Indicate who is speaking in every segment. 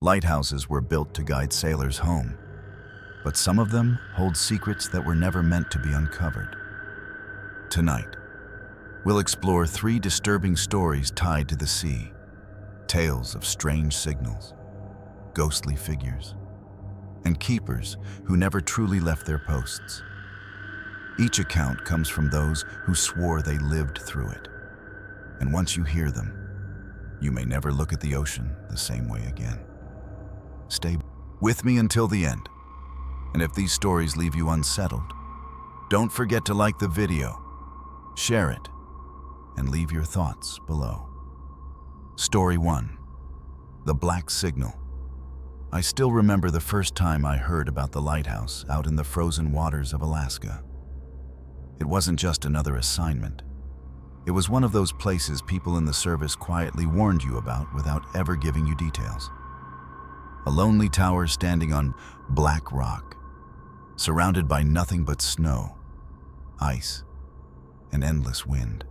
Speaker 1: Lighthouses were built to guide sailors home, but some of them hold secrets that were never meant to be uncovered. Tonight, we'll explore 3 disturbing stories tied to the sea, tales of strange signals, ghostly figures, and keepers who never truly left their posts. Each account comes from those who swore they lived through it, and once you hear them, you may never look at the ocean the same way again. Stay with me until the end, and if these stories leave you unsettled, don't forget to like the video, share it, and leave your thoughts below. Story 1. The Black Signal. I still remember the first time I heard about the lighthouse out in the frozen waters of Alaska. It wasn't just another assignment. It was one of those places people in the service quietly warned you about without ever giving you details. A lonely tower standing on black rock, surrounded by nothing but snow, ice, and endless wind.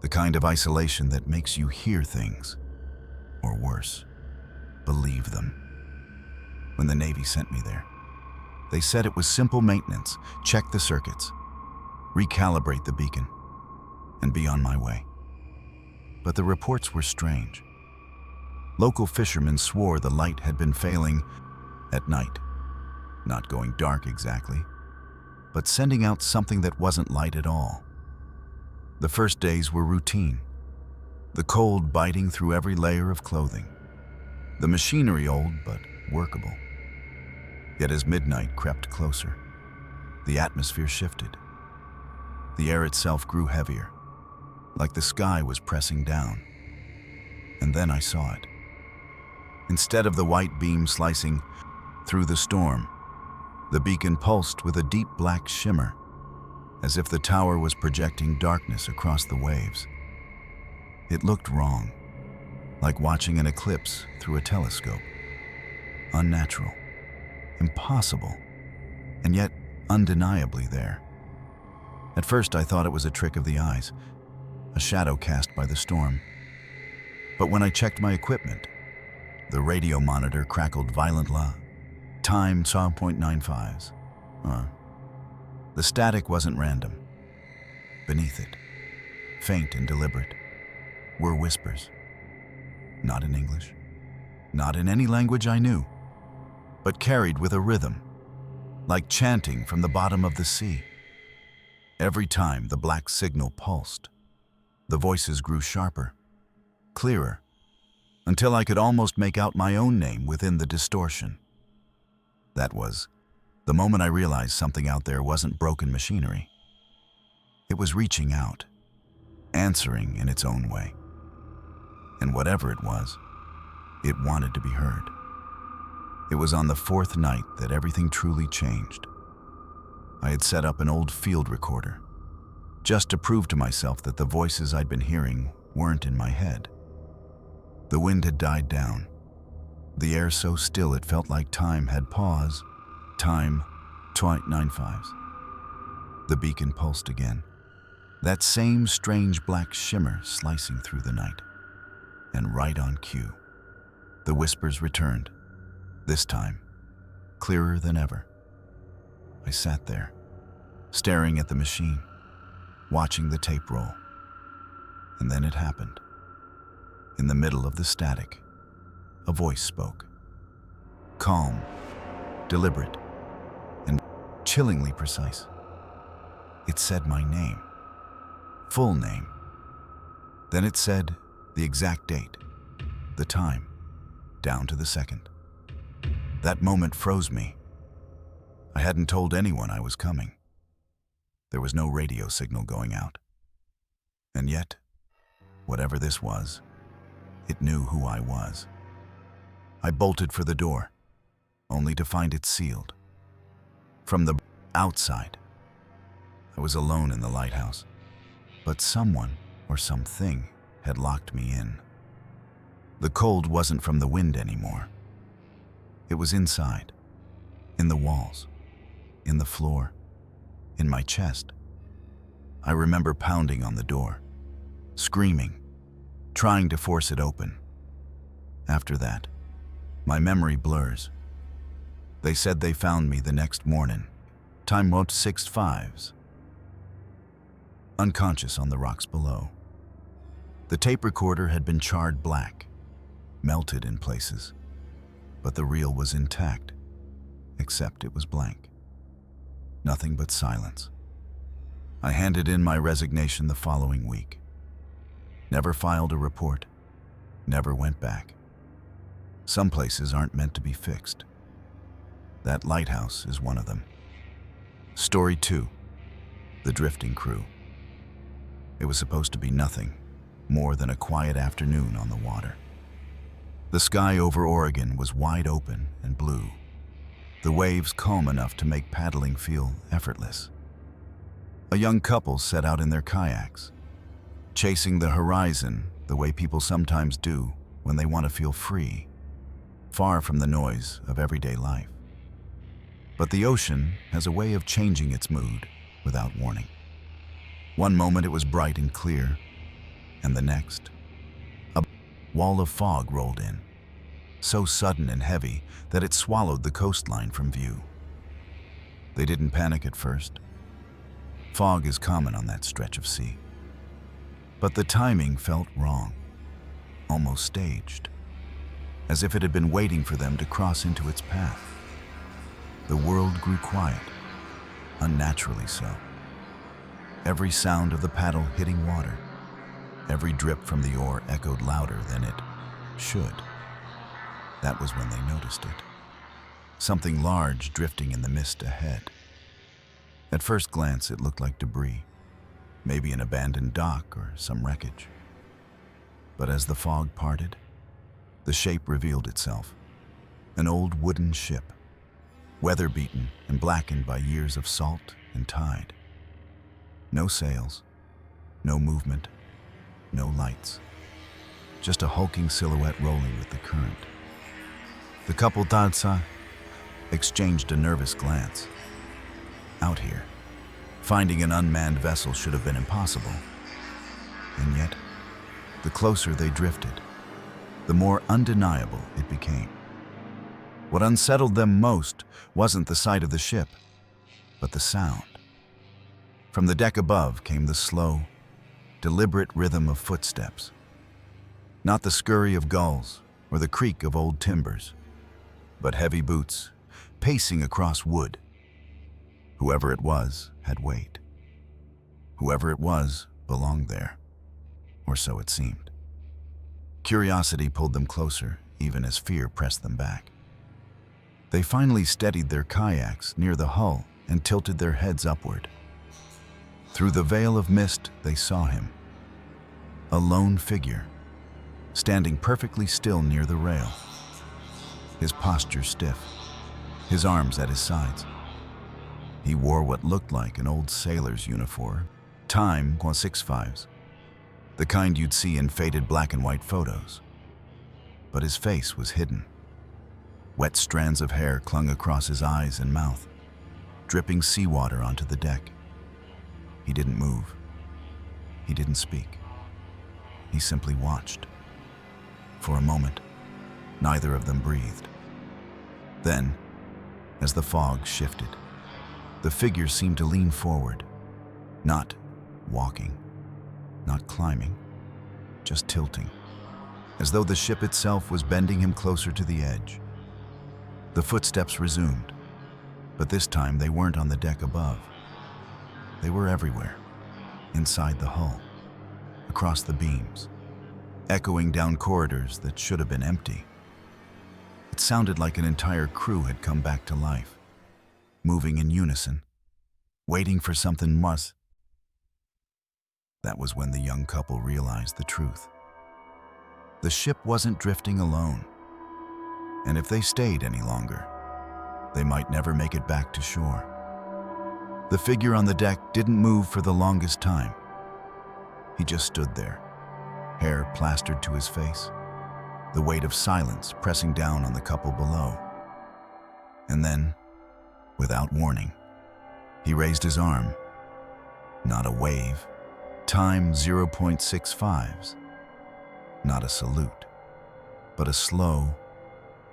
Speaker 1: The kind of isolation that makes you hear things, or worse, believe them. When the Navy sent me there, they said it was simple maintenance, check the circuits, recalibrate the beacon, and be on my way. But the reports were strange. Local fishermen swore the light had been failing at night, not going dark exactly, but sending out something that wasn't light at all. The first days were routine, the cold biting through every layer of clothing, the machinery old but workable. Yet as midnight crept closer, the atmosphere shifted. The air itself grew heavier, like the sky was pressing down. And then I saw it. Instead of the white beam slicing through the storm, the beacon pulsed with a deep black shimmer, as if the tower was projecting darkness across the waves. It looked wrong, like watching an eclipse through a telescope. Unnatural, impossible, and yet undeniably there. At first I thought it was a trick of the eyes, a shadow cast by the storm. But when I checked my equipment, the radio monitor crackled violently, time 0.95s. The static wasn't random. Beneath it, faint and deliberate, were whispers. Not in English, not in any language I knew, but carried with a rhythm, like chanting from the bottom of the sea. Every time the black signal pulsed, the voices grew sharper, clearer, until I could almost make out my own name within the distortion. That was the moment I realized something out there wasn't broken machinery. It was reaching out, answering in its own way. And whatever it was, it wanted to be heard. It was on the 4th night that everything truly changed. I had set up an old field recorder, just to prove to myself that the voices I'd been hearing weren't in my head. The wind had died down, the air so still it felt like time had paused. Time 0.95s. The beacon pulsed again, that same strange black shimmer slicing through the night. And right on cue, the whispers returned, this time clearer than ever. I sat there, staring at the machine, watching the tape roll. And then it happened. In the middle of the static, a voice spoke. Calm, deliberate, and chillingly precise. It said my name, full name. Then it said the exact date, the time, down to the second. That moment froze me. I hadn't told anyone I was coming. There was no radio signal going out. And yet, whatever this was, it knew who I was. I bolted for the door, only to find it sealed. From the outside, I was alone in the lighthouse, but someone or something had locked me in. The cold wasn't from the wind anymore. It was inside, in the walls, in the floor, in my chest. I remember pounding on the door, screaming, trying to force it open. After that, My memory blurs. They said they found me the next morning. Time wrote 6:5s. Unconscious on the rocks below. The tape recorder had been charred black, melted in places, but the reel was intact, except it was blank. Nothing but silence. I handed in my resignation the following week. Never filed a report, never went back. Some places aren't meant to be fixed. That lighthouse is one of them. Story 2, The Drifting Crew. It was supposed to be nothing more than a quiet afternoon on the water. The sky over Oregon was wide open and blue, the waves calm enough to make paddling feel effortless. A young couple set out in their kayaks, chasing the horizon the way people sometimes do when they want to feel free, far from the noise of everyday life. But the ocean has a way of changing its mood without warning. One moment it was bright and clear, and the next, a wall of fog rolled in, so sudden and heavy that it swallowed the coastline from view. They didn't panic at first. Fog is common on that stretch of sea. But the timing felt wrong, almost staged, as if it had been waiting for them to cross into its path. The world grew quiet, unnaturally so. Every sound of the paddle hitting water, every drip from the oar echoed louder than it should. That was when they noticed it. Something large drifting in the mist ahead. At first glance, it looked like debris, maybe an abandoned dock or some wreckage. But as the fog parted, the shape revealed itself. An old wooden ship, weather-beaten and blackened by years of salt and tide. No sails, no movement, no lights. Just a hulking silhouette rolling with the current. The couple Tadsa exchanged a nervous glance. Out here, finding an unmanned vessel should have been impossible. And yet, the closer they drifted, the more undeniable it became. What unsettled them most wasn't the sight of the ship, but the sound. From the deck above came the slow, deliberate rhythm of footsteps. Not the scurry of gulls or the creak of old timbers, but heavy boots pacing across wood. Whoever it was had weight. Whoever it was belonged there, or so it seemed. Curiosity pulled them closer, even as fear pressed them back. They finally steadied their kayaks near the hull and tilted their heads upward. Through the veil of mist, they saw him. A lone figure, standing perfectly still near the rail. His posture stiff, his arms at his sides. He wore what looked like an old sailor's uniform. Time 6:5s, the kind you'd see in faded black and white photos. But his face was hidden. Wet strands of hair clung across his eyes and mouth, dripping seawater onto the deck. He didn't move. He didn't speak. He simply watched. For a moment, neither of them breathed. Then, as the fog shifted, the figure seemed to lean forward, not walking, not climbing, just tilting, as though the ship itself was bending him closer to the edge. The footsteps resumed, but this time they weren't on the deck above. They were everywhere, inside the hull, across the beams, echoing down corridors that should have been empty. It sounded like an entire crew had come back to life, moving in unison, waiting for something must. That was when the young couple realized the truth. The ship wasn't drifting alone, and if they stayed any longer, they might never make it back to shore. The figure on the deck didn't move for the longest time. He just stood there, hair plastered to his face, the weight of silence pressing down on the couple below. And then, without warning, he raised his arm. Not a wave, time 0.65s. Not a salute, but a slow,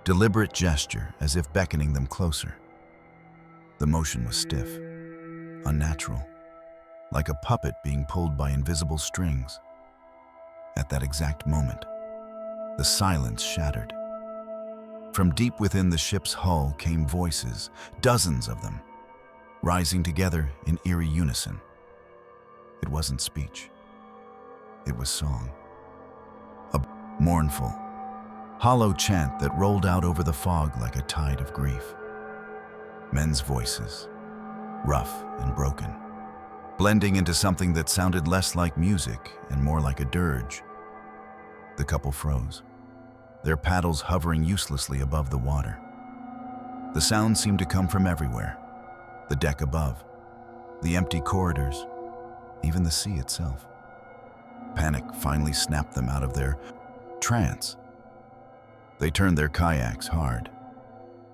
Speaker 1: deliberate gesture as if beckoning them closer. The motion was stiff, unnatural, like a puppet being pulled by invisible strings. At that exact moment, the silence shattered. From deep within the ship's hull came voices, dozens of them, rising together in eerie unison. It wasn't speech. It was song. A mournful, hollow chant that rolled out over the fog like a tide of grief. Men's voices, rough and broken, blending into something that sounded less like music and more like a dirge. The couple froze, their paddles hovering uselessly above the water. The sound seemed to come from everywhere: the deck above, the empty corridors, even the sea itself. Panic finally snapped them out of their trance. They turned their kayaks hard,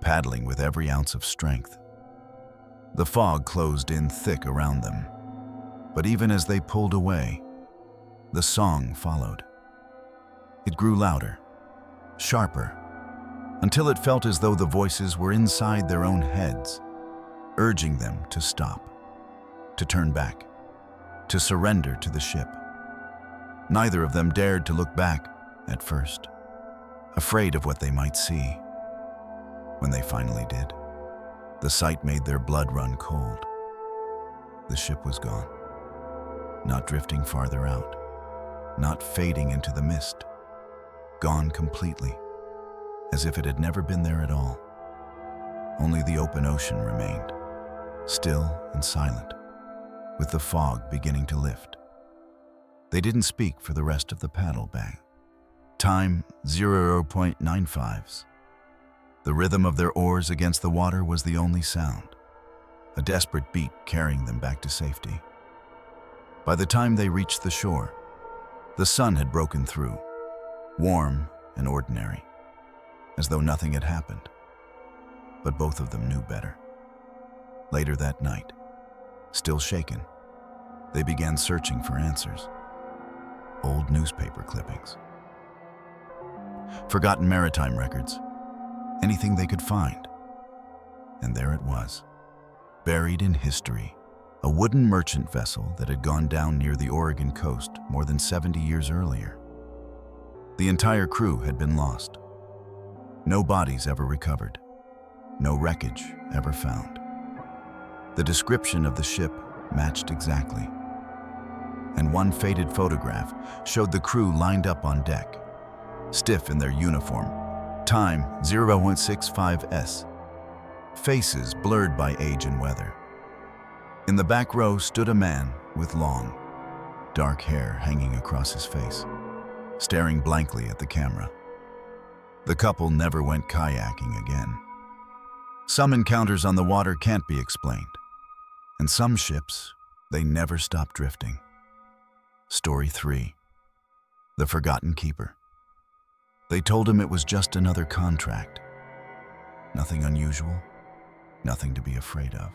Speaker 1: paddling with every ounce of strength. The fog closed in thick around them, but even as they pulled away, the song followed. It grew louder, sharper, until it felt as though the voices were inside their own heads, urging them to stop, to turn back, to surrender to the ship. Neither of them dared to look back at first, afraid of what they might see. When they finally did, the sight made their blood run cold. The ship was gone, not drifting farther out, not fading into the mist, gone completely, as if it had never been there at all. Only the open ocean remained, still and silent, with the fog beginning to lift. They didn't speak for the rest of the paddle bang. Time 0.95s. The rhythm of their oars against the water was the only sound, a desperate beat carrying them back to safety. By the time they reached the shore, the sun had broken through, warm and ordinary, as though nothing had happened. But both of them knew better. Later that night, still shaken, they began searching for answers. Old newspaper clippings, forgotten maritime records, anything they could find. And there it was, buried in history, a wooden merchant vessel that had gone down near the Oregon coast more than 70 years earlier. The entire crew had been lost. No bodies ever recovered, no wreckage ever found. The description of the ship matched exactly, and one faded photograph showed the crew lined up on deck, stiff in their uniform, time 0.65s, faces blurred by age and weather. In the back row stood a man with long, dark hair hanging across his face, staring blankly at the camera. The couple never went kayaking again. Some encounters on the water can't be explained, and some ships, they never stop drifting. Story 3. The Forgotten Keeper. They told him it was just another contract. Nothing unusual, nothing to be afraid of.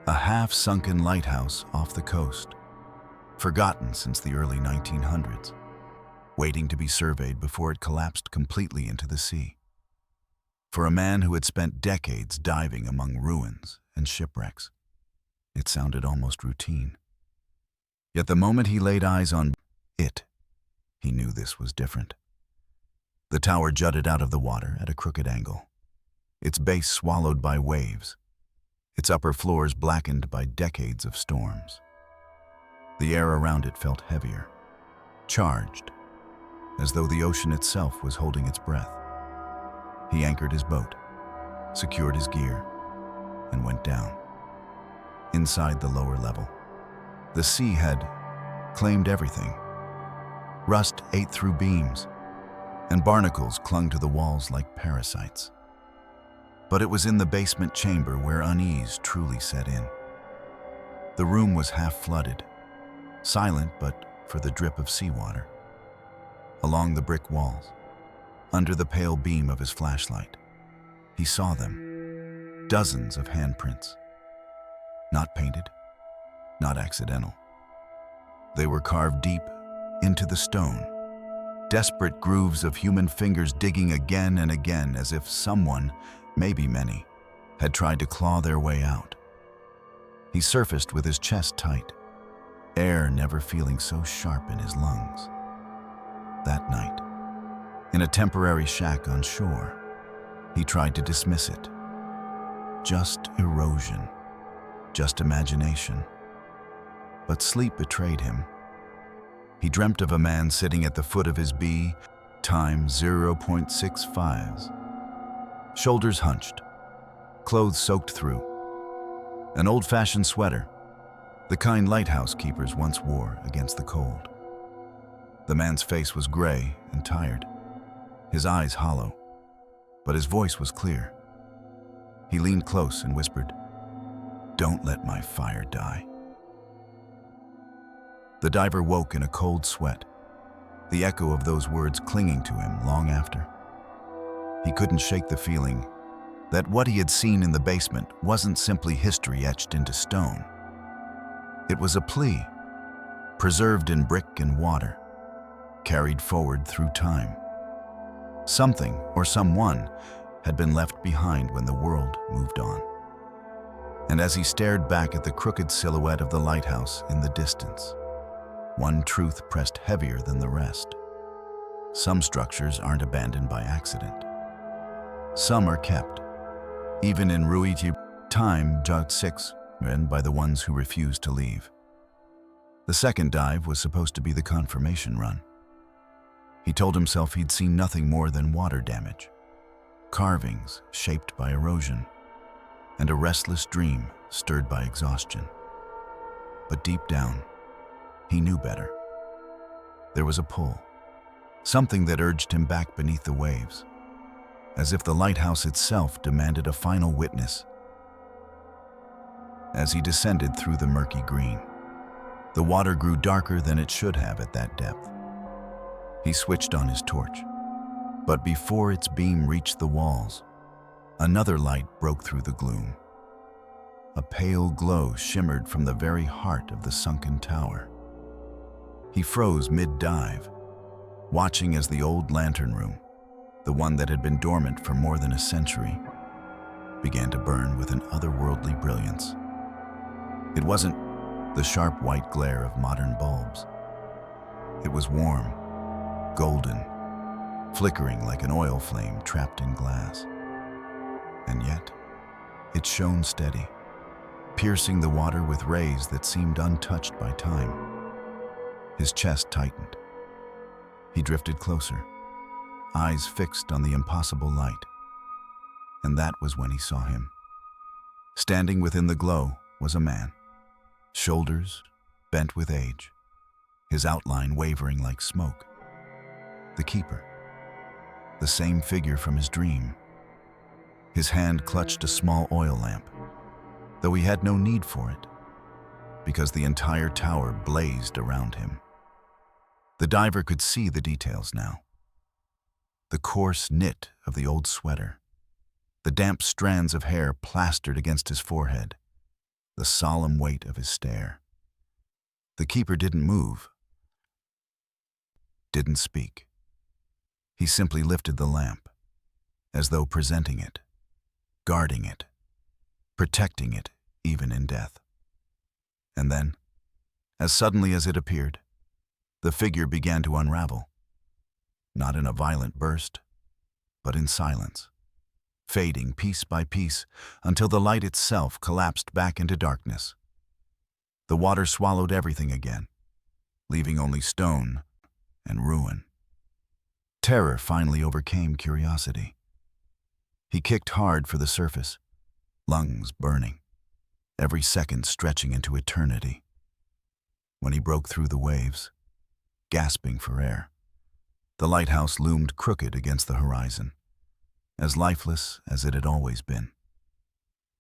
Speaker 1: A half-sunken lighthouse off the coast, forgotten since the early 1900s, waiting to be surveyed before it collapsed completely into the sea. For a man who had spent decades diving among ruins and shipwrecks, it sounded almost routine. Yet the moment he laid eyes on it, he knew this was different. The tower jutted out of the water at a crooked angle, its base swallowed by waves, its upper floors blackened by decades of storms. The air around it felt heavier, charged, as though the ocean itself was holding its breath. He anchored his boat, secured his gear, and went down. Inside the lower level, the sea had claimed everything. Rust ate through beams, and barnacles clung to the walls like parasites. But it was in the basement chamber where unease truly set in. The room was half flooded, silent but for the drip of seawater. Along the brick walls, under the pale beam of his flashlight, he saw them, dozens of handprints. Not painted, not accidental. They were carved deep into the stone, desperate grooves of human fingers digging again and again as if someone, maybe many, had tried to claw their way out. He surfaced with his chest tight, air never feeling so sharp in his lungs. That night, in a temporary shack on shore, he tried to dismiss it. Just erosion, just imagination. But sleep betrayed him. He dreamt of a man sitting at the foot of his B, time 0.65s. Shoulders hunched, clothes soaked through. An old-fashioned sweater, the kind lighthouse keepers once wore against the cold. The man's face was gray and tired, his eyes hollow, but his voice was clear. He leaned close and whispered, "Don't let my fire die." The diver woke in a cold sweat, the echo of those words clinging to him long after. He couldn't shake the feeling that what he had seen in the basement wasn't simply history etched into stone. It was a plea, preserved in brick and water, carried forward through time. Something or someone had been left behind when the world moved on. And as he stared back at the crooked silhouette of the lighthouse in the distance, one truth pressed heavier than the rest. Some structures aren't abandoned by accident. Some are kept, even in Ruiti time J6, and by the ones who refuse to leave. The second dive was supposed to be the confirmation run. He told himself he'd seen nothing more than water damage, carvings shaped by erosion, and a restless dream stirred by exhaustion. But deep down, he knew better. There was a pull, something that urged him back beneath the waves, as if the lighthouse itself demanded a final witness. As he descended through the murky green, the water grew darker than it should have at that depth. He switched on his torch, but before its beam reached the walls, another light broke through the gloom. A pale glow shimmered from the very heart of the sunken tower. He froze mid-dive, watching as the old lantern room, the one that had been dormant for more than a century, began to burn with an otherworldly brilliance. It wasn't the sharp white glare of modern bulbs. It was warm, golden, flickering like an oil flame trapped in glass. And yet, it shone steady, piercing the water with rays that seemed untouched by time. His chest tightened. He drifted closer, eyes fixed on the impossible light. And that was when he saw him. Standing within the glow was a man, shoulders bent with age, his outline wavering like smoke. The keeper, the same figure from his dream. His hand clutched a small oil lamp, though he had no need for it, because the entire tower blazed around him. The diver could see the details now. The coarse knit of the old sweater, the damp strands of hair plastered against his forehead, the solemn weight of his stare. The keeper didn't move, didn't speak. He simply lifted the lamp, as though presenting it, guarding it, protecting it even in death. And then, as suddenly as it appeared, the figure began to unravel, not in a violent burst, but in silence, fading piece by piece until the light itself collapsed back into darkness. The water swallowed everything again, leaving only stone and ruin. Terror finally overcame curiosity. He kicked hard for the surface, lungs burning, every second stretching into eternity. When he broke through the waves, gasping for air, the lighthouse loomed crooked against the horizon, as lifeless as it had always been.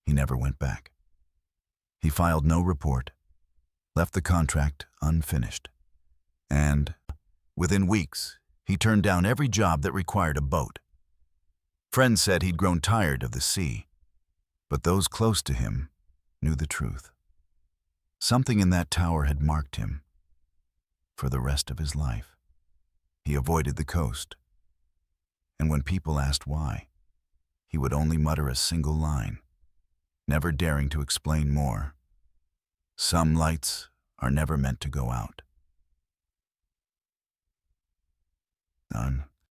Speaker 1: He never went back. He filed no report, left the contract unfinished, and, within weeks, he turned down every job that required a boat. Friends said he'd grown tired of the sea, but those close to him knew the truth. Something in that tower had marked him for the rest of his life. He avoided the coast, and when people asked why, he would only mutter a single line, never daring to explain more. Some lights are never meant to go out. None.